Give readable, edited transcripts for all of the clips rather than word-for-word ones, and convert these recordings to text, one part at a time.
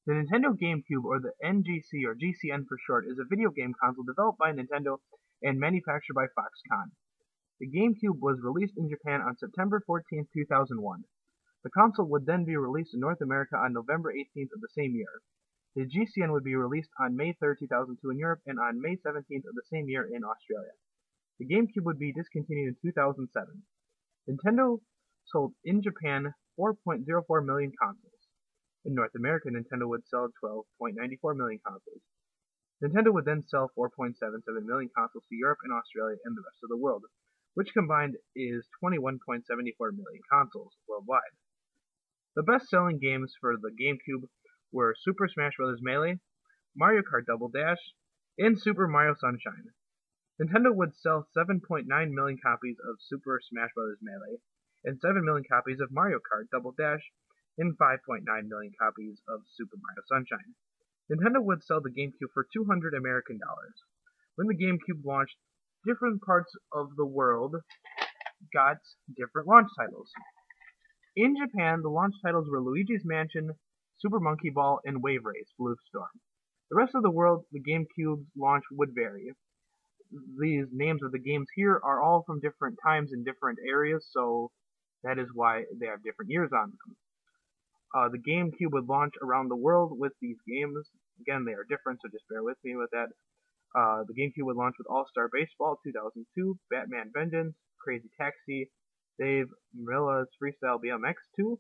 The Nintendo GameCube, or the NGC or GCN for short, is a video game console developed by Nintendo and manufactured by Foxconn. The GameCube was released in Japan on September 14, 2001. The console would then be released in North America on November 18th of the same year. The GCN would be released on May 3, 2002 in Europe and on May 17th of the same year in Australia. The GameCube would be discontinued in 2007. Nintendo sold in Japan 4.04 million consoles. In North America, Nintendo would sell 12.94 million consoles. Nintendo would then sell 4.77 million consoles to Europe and Australia and the rest of the world, which combined is 21.74 million consoles worldwide. The best-selling games for the GameCube were Super Smash Bros. Melee, Mario Kart Double Dash, and Super Mario Sunshine. Nintendo would sell 7.9 million copies of Super Smash Bros. Melee, and 7 million copies of Mario Kart Double Dash, and 5.9 million copies of Super Mario Sunshine. Nintendo would sell the GameCube for $200 American. When the GameCube launched, different parts of the world got different launch titles. In Japan, the launch titles were Luigi's Mansion, Super Monkey Ball, and Wave Race Blue Storm. The rest of the world, the GameCube's launch would vary. These names of the games here are all from different times in different areas, so that is why they have different years on them. The GameCube would launch around the world with these games. Again, they are different, so just bear with me with that. The GameCube would launch with All-Star Baseball 2002, Batman Vengeance, Crazy Taxi, Dave Marilla's Freestyle BMX 2,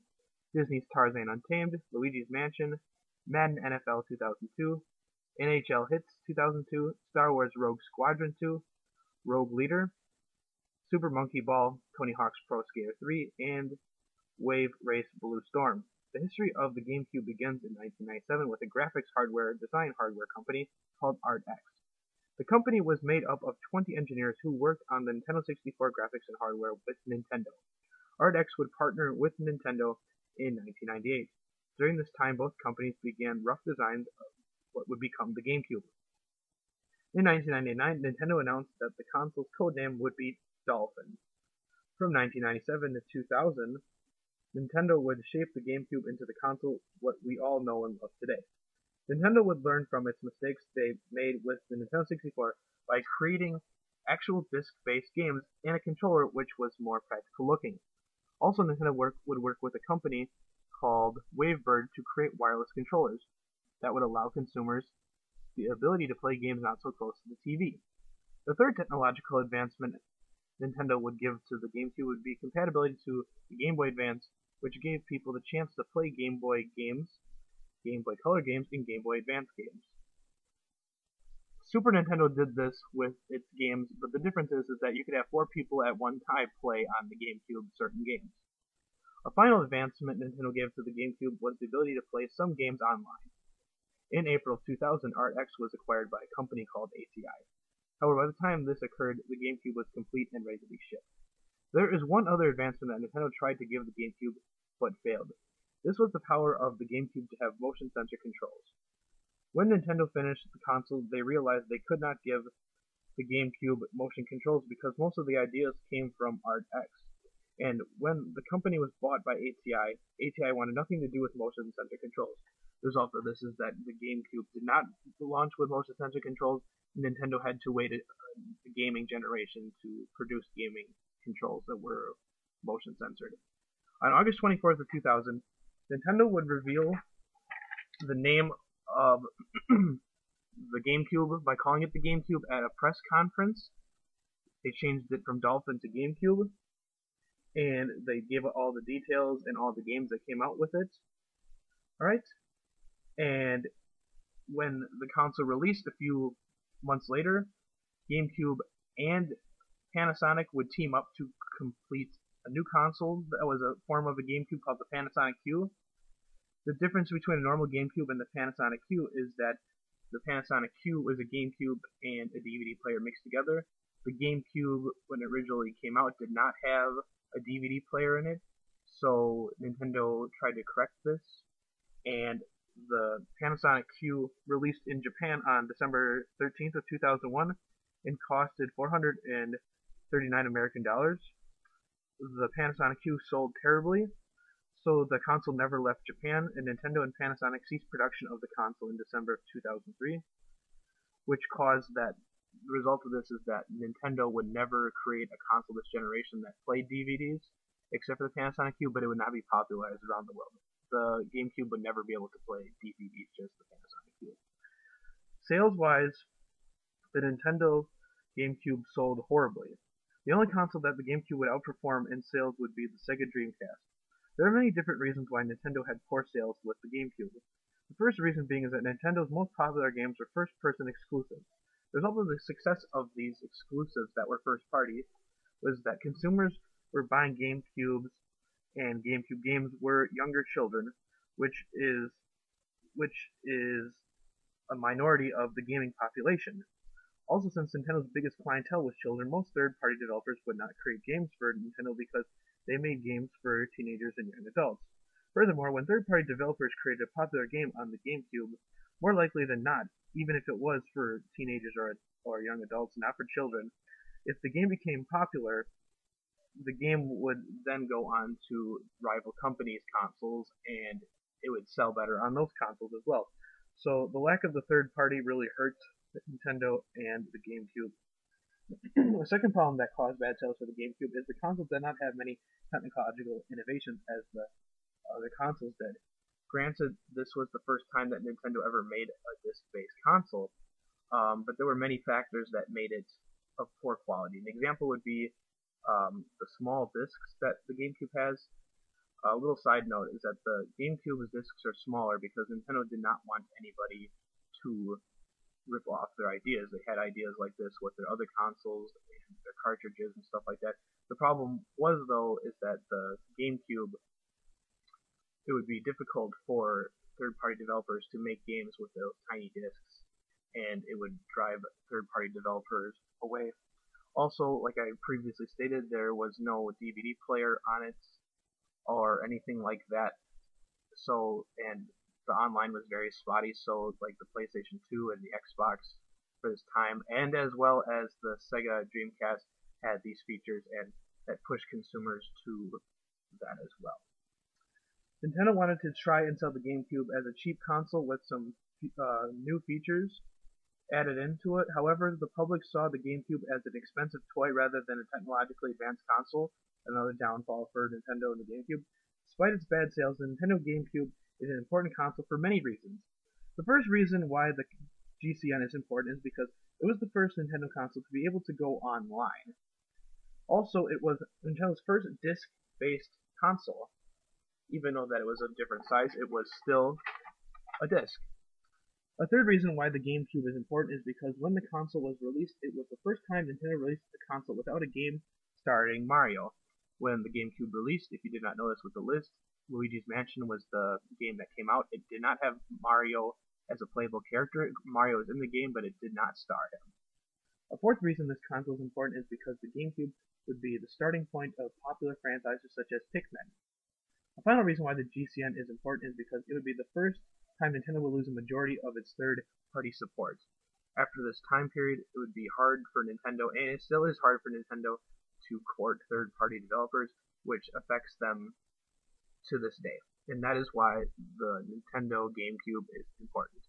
Disney's Tarzan Untamed, Luigi's Mansion, Madden NFL 2002, NHL Hits 2002, Star Wars Rogue Squadron 2, Rogue Leader, Super Monkey Ball, Tony Hawk's Pro Skater 3, and Wave Race Blue Storm. The history of the GameCube begins in 1997 with a graphics design hardware company called ArtX. The company was made up of 20 engineers who worked on the Nintendo 64 graphics and hardware with Nintendo. ArtX would partner with Nintendo in 1998. During this time, both companies began rough designs of what would become the GameCube. In 1999, Nintendo announced that the console's codename would be Dolphin. From 1997 to 2000, Nintendo would shape the GameCube into the console what we all know and love today. Nintendo would learn from its mistakes they made with the Nintendo 64 by creating actual disc-based games and a controller which was more practical looking. Also, Nintendo would work with a company called Verge to create wireless controllers that would allow consumers the ability to play games not so close to the TV. The third technological advancement Nintendo would give to the GameCube would be compatibility to the Game Boy Advance, which gave people the chance to play Game Boy games, Game Boy Color games, and Game Boy Advance games. Super Nintendo did this with its games, but the difference is that you could have 4 people at one time play on the GameCube certain games. A final advancement Nintendo gave to the GameCube was the ability to play some games online. In April of 2000, ArtX was acquired by a company called ACI. However, by the time this occurred, the GameCube was complete and ready to be shipped. There is one other advancement that Nintendo tried to give the GameCube, but failed. This was the power of the GameCube to have motion sensor controls. When Nintendo finished the console, they realized they could not give the GameCube motion controls because most of the ideas came from ArtX. And when the company was bought by ATI, ATI wanted nothing to do with motion sensor controls. The result of this is that the GameCube did not launch with motion sensor controls. Nintendo had to wait a gaming generation to produce gaming controls that were motion censored. On August 24th of 2000, Nintendo would reveal the name of the GameCube by calling it the GameCube at a press conference. They changed it from Dolphin to GameCube, and they gave it all the details and all the games that came out with it. Alright? And when the console released a few months later, GameCube and Panasonic would team up to complete a new console that was a form of a GameCube called the Panasonic Q. The difference between a normal GameCube and the Panasonic Q is that the Panasonic Q is a GameCube and a DVD player mixed together. The GameCube, when it originally came out, did not have a DVD player in it, so Nintendo tried to correct this, and the Panasonic Q released in Japan on December 13th of 2001 and costed $439 American. The Panasonic Q sold terribly, So the console never left Japan, and Nintendo and Panasonic ceased production of the console in December of 2003, which caused that. The result of this is that Nintendo would never create a console this generation that played DVDs, except for the Panasonic Q, but it would not be popularized around the world. The GameCube would never be able to play DVDs, just the Panasonic Q. Sales-wise, the Nintendo GameCube sold horribly. The only console that the GameCube would outperform in sales would be the Sega Dreamcast. There are many different reasons why Nintendo had poor sales with the GameCube. The first reason being is that Nintendo's most popular games were first-person exclusives. The result of the success of these exclusives that were first-party was that consumers were buying GameCubes, and GameCube games were younger children, which is a minority of the gaming population. Also, since Nintendo's biggest clientele was children, most third-party developers would not create games for Nintendo because they made games for teenagers and young adults. Furthermore, when third-party developers created a popular game on the GameCube, more likely than not, even if it was for teenagers or young adults, not for children, if the game became popular, the game would then go on to rival companies' consoles, and it would sell better on those consoles as well. So the lack of the third party really hurt Nintendo and the GameCube. The second problem that caused bad sales for the GameCube is the console did not have many technological innovations as the other consoles did. Granted, this was the first time that Nintendo ever made a disc-based console, but there were many factors that made it of poor quality. An example would be the small discs that the GameCube has. A little side note is that the GameCube's discs are smaller because Nintendo did not want anybody to rip off their ideas. They had ideas like this with their other consoles and their cartridges and stuff like that. The problem was, though, is that the GameCube, it would be difficult for third-party developers to make games with those tiny discs, and it would drive third-party developers away. Also, like I previously stated, there was no DVD player on it or anything like that. So, and the online was very spotty, so like the PlayStation 2 and the Xbox for this time, and as well as the Sega Dreamcast had these features and that pushed consumers to that as well. Nintendo wanted to try and sell the GameCube as a cheap console with some new features added into it. However, the public saw the GameCube as an expensive toy rather than a technologically advanced console, another downfall for Nintendo and the GameCube. Despite its bad sales, the Nintendo GameCube is an important console for many reasons. The first reason why the GCN is important is because it was the first Nintendo console to be able to go online. Also, it was Nintendo's first disc-based console. Even though that it was a different size, it was still a disc. A third reason why the GameCube is important is because when the console was released, it was the first time Nintendo released a console without a game starring Mario. When the GameCube released, if you did not know this with the list, Luigi's Mansion was the game that came out. It did not have Mario as a playable character. Mario was in the game, but it did not star him. A fourth reason this console is important is because the GameCube would be the starting point of popular franchises such as Pikmin. A final reason why the GCN is important is because it would be the first time Nintendo will lose a majority of its third-party support. After this time period, it would be hard for Nintendo, and it still is hard for Nintendo, to court third-party developers, which affects them to this day. And that is why the Nintendo GameCube is important.